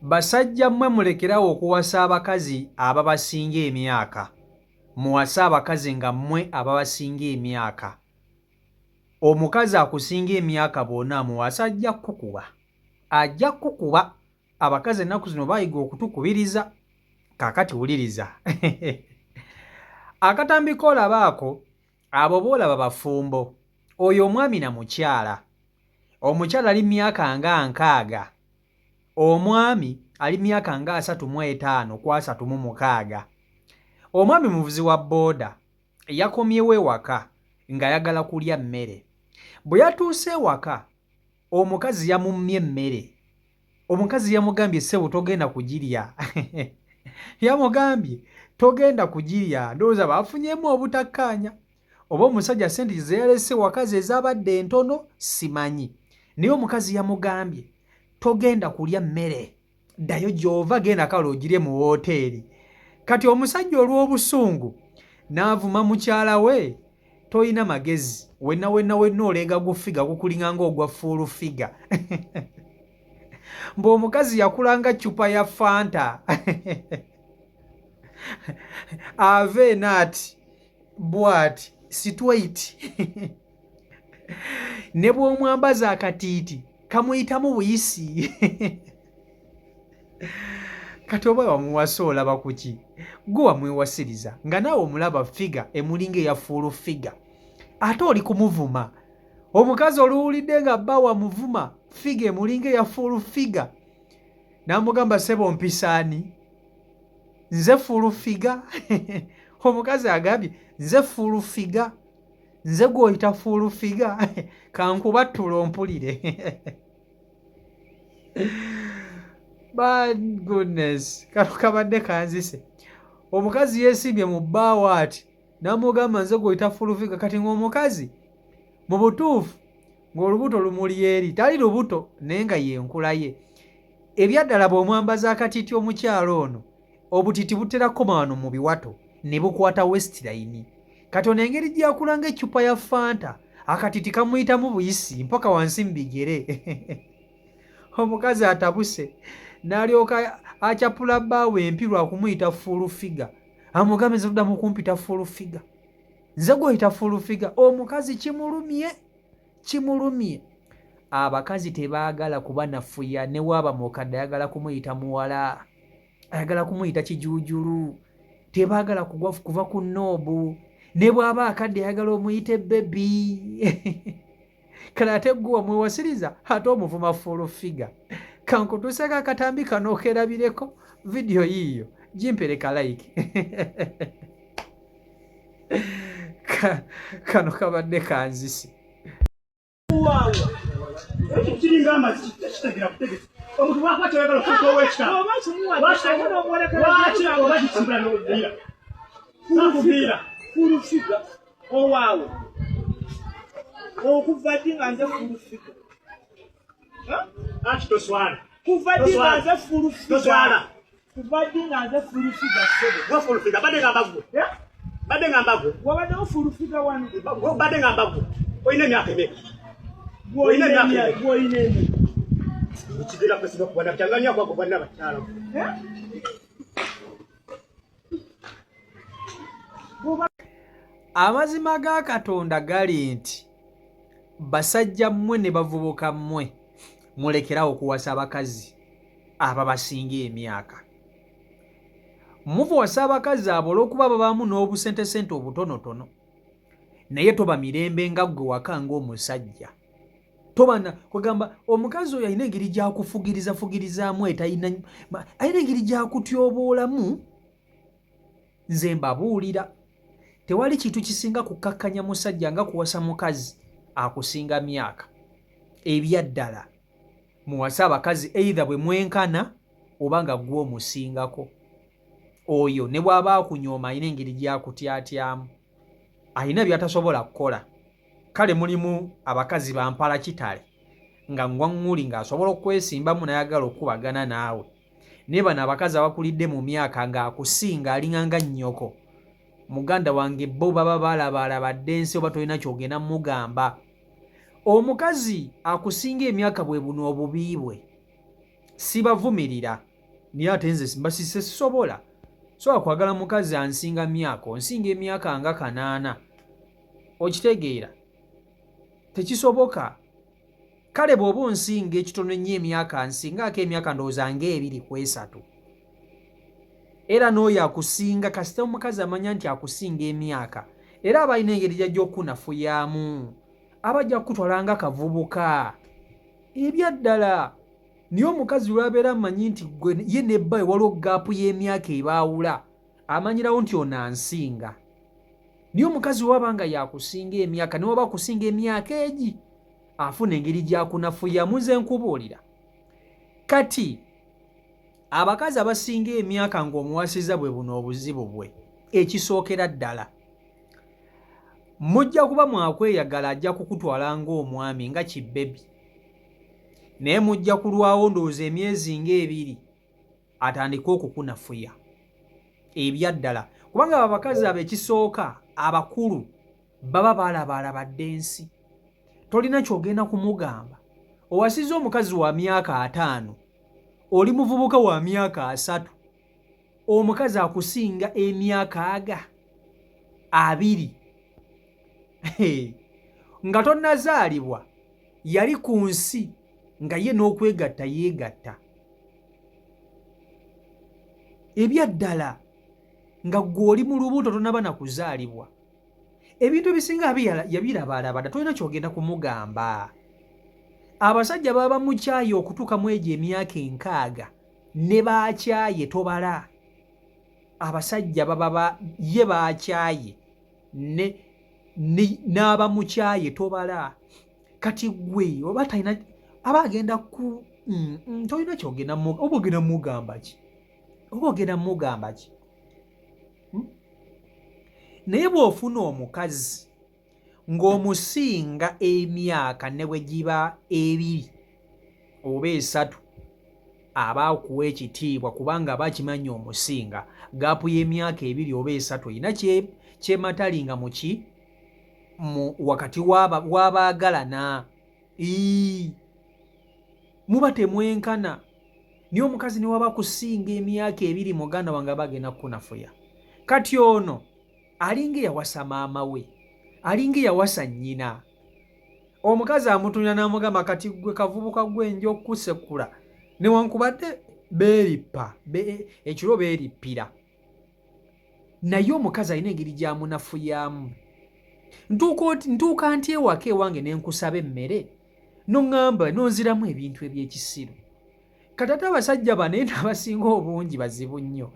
Basajja mmwe mulekerawo okuwasa abakazi ababasinga emyaka. Muwase abakazi nga mmwe ababasinga emyaka. Omukazi akusinga emyaka bonna muwase ajja kukuba. Ajja kukuba. Abakazi ennaku zino bayiga okutukubiriza. Kaakati wuliriza. Akatambiko olabaako abo boolaba bafumbo. Oyo omwami na mukyala. Omukyala ali myaka nga 60. Omwami ali myaka nga 35 ku 36. Omwami muvuzi wa booda yakomyewo ewaka ng'ayagala kulya mmere. Bwe yatuuse ewaka omukazi yamummye emmere. Omukazi yamugambye ssebo togenda kugirya. Yamugambye togenda kugirya, ndowooza baafunyemu obutakkaanya. Oba omusajja sente ze yalese wakazi ezabadde entono simanyi. Naye omukazi yamugambye togenda kulya mmere. Ddayo gy'ova genda kale ogirye mu wooteeri. Kati omusajja olw'obusungu n'avuma mukyala we, toyina magezi. Wenna olenga gufiga gukulinga ng'ogwa fuulu figa. Mb'omukazi yakulanga ccupa ya Fanta. Ave naati bw'ati sitweit. Ne bw'omwambaza akatiiti kamuyitamu buyisi. Kati oba wamuwasa olaba ku ki? Gwe wamwewasiriza nga naawe omulaba figa emulinga eya fuulu figa. Ate oli kumuvuma. Omukazi oluwulidde nga bba wamuvuma figa emulinga eya fuulu figa. N'amugamba ssebo mpisaani. Nze fuulu figa. Omukazi agambye nze fuulu figa. Nze gw'oyita fuulu figa. Kankubattula ompulire. Bad goodness. Kano kabadde kanzise. Omukazi yeesimbye mu bbaawo ati n'amugamba nze gw'oyita fuulu figa. Kati ng'omukazi mu butuufu ng'olubuto lumuli eri. Tali lubuto naye nga y'enkula ye. Ebyaddala bw'omwambaza akatiiti omukyala ono, obutiiti butera kukoma wano mu biwato ne bukwata westline. Kati ono engeri gy'akulanga eccupa ya Fanta, akatiiti kamuyitamu buyisi mpaka wansi mu bigere. Omukazi atabuse n'alyoka acyapula bbaawe empi lwa kumuyita fuulu figa. Amugambe nze tuddamu kumpita fuulu figa. Nze gw'oyita fuulu figa. Omukazi kimulumye. Abakazi tebaagala kuba nafuya ne waaba mukadde ayagala kumuyita muwala. Ayagala kumuyita kijuujulu. Tebaagala kuva ku nnoobu. Ne bw'aba akadde ayagala omuyite bebi. Kale ate gwe wamwewasiriza ate omuvuma fuulu figa. Kankutuuseko akatambi kano okerabireko vidiyo yiiyo gimpereka like. Kano kabadde kanzisi. Kiringa amazzi kitagira kutegeka. Omuntu wakwata yagala okutuuka ow'ekitabo. Lwaki obagisimbula n'obuviira? Nakuviira. Fuulu figa owaawo. Okuva ddi nga nze fuulu figa? Anti toswala. Kuva ddi nga nze fuulu figa? Toswala. Kuva ddi nga nze fuulu figa ssebo? Gwe fuulu figa badde ngamba ggwe. Badde ngamba ggwe. Wabaddewo fuulu figa wano? Badde ngamba ggwe. Olina emyaka emeka? Gw'olina emyaka? Kigira kwesiba kubona byanganya kwako bwana bakyala. Amazima ga Katonda gali nti basajja mmwe ne bavubuka mmwe mulekerawo okuwasa abakazi ababasinga emyaka. Muvuwasa abakazi abo olw'okuba babaamu n'obusentesente obutonotono. Naye toba mirembe nga ggwe waka ng'omusajja. Tobana kugamba omukazi oyo alina engeri gy'akufugirizaamu alina engeri gy'akutyoboolamu. Nze mbabuulira tewali kintu kisinga kukkakkanya musajja nga kuwasa mukazi akusinga myaka. Ebyaddala muwase abakazi either bwe mwenkana oba nga gwe omusingako. Oyo ne bw'aba akunyooma alina engeri gy'akutyatyamu. Alina by'atasobola kukola. Kale mulimu abakazi bampala kitale nga ngwaŋŋuli ng'asobola okwesimbamu n'ayagala okubagana naawe. Ne bano abakazi abakulidde mu myaka ng'akusinga alinganga nnyoko. Muganda wange bo baba balabaalabadde ensi oba tolina kyogenda mugamba. Omukazi akusinga emyaka bwe buno obubi bwe sibavumirira naye ate nze mbasise sisobola sobola kwagala mukazi ansinga myaka onsinga emyaka nga 8 okitegeera tekisoboka kale bw'oba onsinga ekitono ennyo emyaka nsingaako emyaka ndowooza nga 2 ku 3 era n'oyo akusinga kasita omukazi amanya nti akusinga emyaka era aba alina engeri gy'ajja okukunafuyaamu aba ajja kukutwala nga kavubuka ebyaddala naye omukazi lwabeera amanyi nti gwe ye nebba waliwo gaapu y'emyaka ebaawula amanyirawo nti ono ansinga naye omukazi waba nga yakusinga emyaka ne waba akusinga emyaka egi afuna engeri gy'akunafuyamu nze nkubuulira kati abakazi abasinga emyaka ng'omuwasiza bwe buno obuzibu bwe ekisookera ddala mujja kuba mwakweyagala ajja kukutwala ng'omwami nga kibbebi naye mujja kulwawo ndowooza emyezi nga 2 atandike okukunafuya ebyaddala kubanga abakazi abo ekisooka abakulu baba baalabaalabadde ensi tolina kyogenda kumugamba owasiza omukazi wa myaka 5 oli muvubuka wa myaka 3 omukazi akusinga emyaka 2 nga tonnazaalibwa yali ku nsi nga ye n'okwegatta yeegatta ebyaddala nga ggwe oli mu lubuto tonnaba na kuzaalibwa ebintu ebisinga yabirabaalabadda tolina kyogenda kumugamba abasajja baba mukyaye okutuuka mu egyo emyaka 6 ne baakyaye tobala abasajja baba ye baakyaye n'aba mukyaye tobala kati gwe oba talina aba agenda ku tolina kyogenda oba ogenda mugamba ki naye bw'ofuna omukazi ng'omusinga emyaka ne bwe giba 2 oba 3 aba akuwa ekitiibwa kubanga aba akimanya omusinga gaapu y'emyaka 2 oba 3 olina kyematalinga wakati w'abaagalana muba temwenkana naye omukazi ne waba kusinga emyaka 2 muganda wange aba agenda kukunafuya kati ono alinga eyawasa maama we alinga eyawasa nnyina omukazi amutunya n'amugamba kati gwe kavubuka gwenja okusekula newankubadde beerippa ekiro beerippira naye omukazi alina engeri gy'amunafuyaamu ntuuka nti ewaka ewange ne nkusaba emmere noŋŋamba nonziramu ebintu eby'ekisiru kati ate abasajja bano n'abasinga obungi bazibu nnyo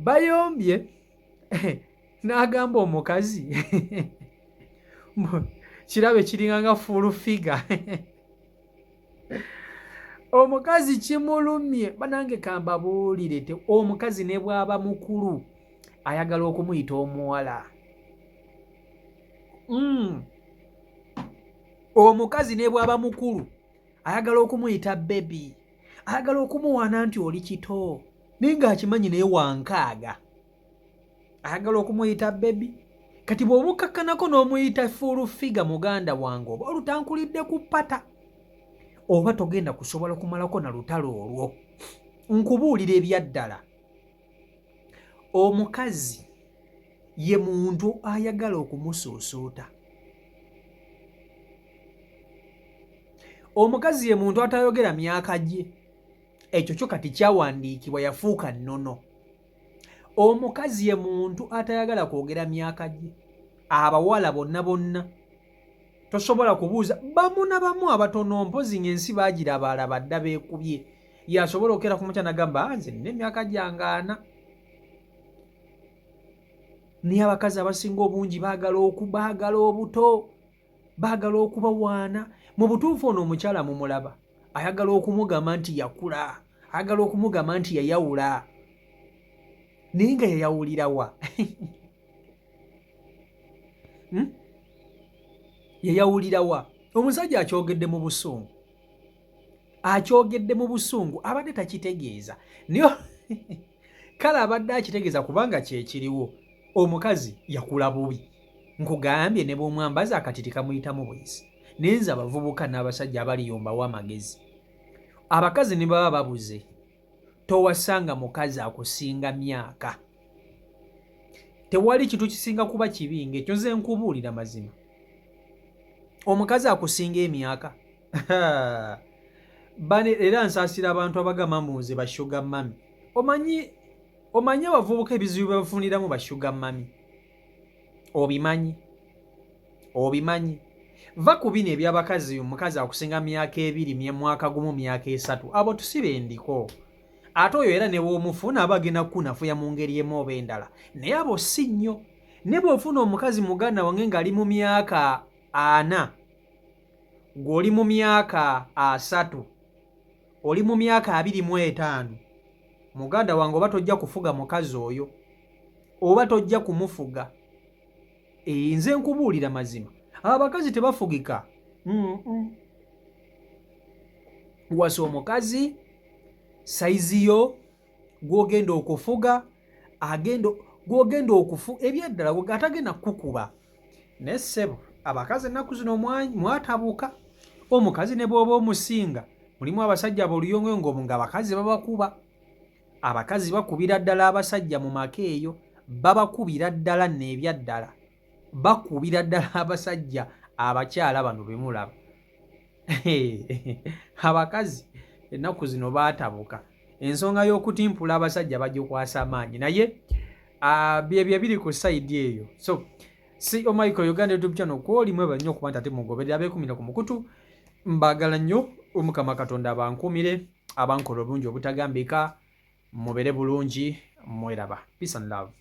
bayombye n'agamba omukazi kirabe kiringa nga full figure omukazi kimulumye banange kambabuulire omukazi ne bw'aba mukulu ayagala okumuyita omuwala omukazi ne bw'aba mukulu ayagala okumuyita bebi ayagala okumuwaana nti oli kito naye ng'akimanyi naye wankaaga ayagala okumuyita bebi kati bw'obukakkanako n'omuyita full figure muganda wange oba olutankulidde ku ppata oba togenda kusobola kumalako na lutalo olwo nkubuulira ebyaddala omukazi ye muntu ayagala okumusuusuuta omukazi ye muntu atayogera myaka gye ekyo kyo kati kyawandiikibwa yafuuka nnono omukazi ye muntu atayagala kwogera myaka gye abawala bonna tosobola kubuuza bamu na bamu abatono mpozi ng'ensi baagirabaalaba dda beekubye yasobola okera ku mutya nagamba nze nina emyaka gyangaana naye abakazi abasinga obungi baagala obuto baagala okubawaana mu butuufu ono omukyala mumulaba ayagala okumugamba nti yakula ayagala okumugamba nti yayawula naye nga yayawulirawa yayawulirawa omusajja akyogedde mu busungu abadde takitegeeza naye kale abadde akitegeeza kubanga kyekiriwo omukazi yakula bubi nkugambye ne bw'omwambaza akatiti kamuyitamu bwezi nenza abavubuka n'abasajja abaliyombawo amagezi. Abakazi ne baba babuze, towasanga mukazi akusinga myaka. Tewali kintu kisinga kuba kibi ng'ekyo nze nkubuulira mazima. Omukazi akusinga emyaka bane era nsaasira abantu abagamba muze ba sugar mami. Omanyi abavubuka ebizibu bye bafuniramu ba sugar mami? Obimanyi? Va ku bino eby'abakazi, omukazi akusinga myaka 2, mwaka gumu, myaka 3. Abo tusibe endiko. Ate oyo era ne bw'omufuna aba agenda kukunafuya mu ngeri emu oba endala. Naye abo si nnyo. Ne bw'ofuna omukazi muganda wange ng'ali mu myaka 4, gw'oli mu myaka 3, oli mu myaka 25, muganda wange oba tojja kufuga mukazi oyo, oba tojja kumufuga. Nze nkubuulira mazima. Abakazi tebafugika. Wasa omukazi saizi yo gw'ogenda okufuga, gw'ogenda ebyaddala atagenda kukuba. Naye ssebo, abakazi ennaku zino mwatabuka. Omukazi ne bw'oba omusinga, mulimu abasajja aboluyongo nga abakazi babakuba. Abakazi bakubira ddala abasajja mu maka eyo, babakubira ddala n'ebyaddala. Bakubira ddala abasajja abakyala bano be mulaba. Abakazi ennaku zino baatabuka. Ensonga y'okutimpula abasajja bagikwasa amaanyi, naye byebyo biri ku sayidi eyo. So si Michael Uganda YouTube channel kwoli mweba nnyo okuba nti ate mugoberera abeekumira ku mukutu. Mbagala nnyo, Omukama Katonda abankumire, abankola obulungi obutagambika, mubere bulungi, mweraba. Peace and love.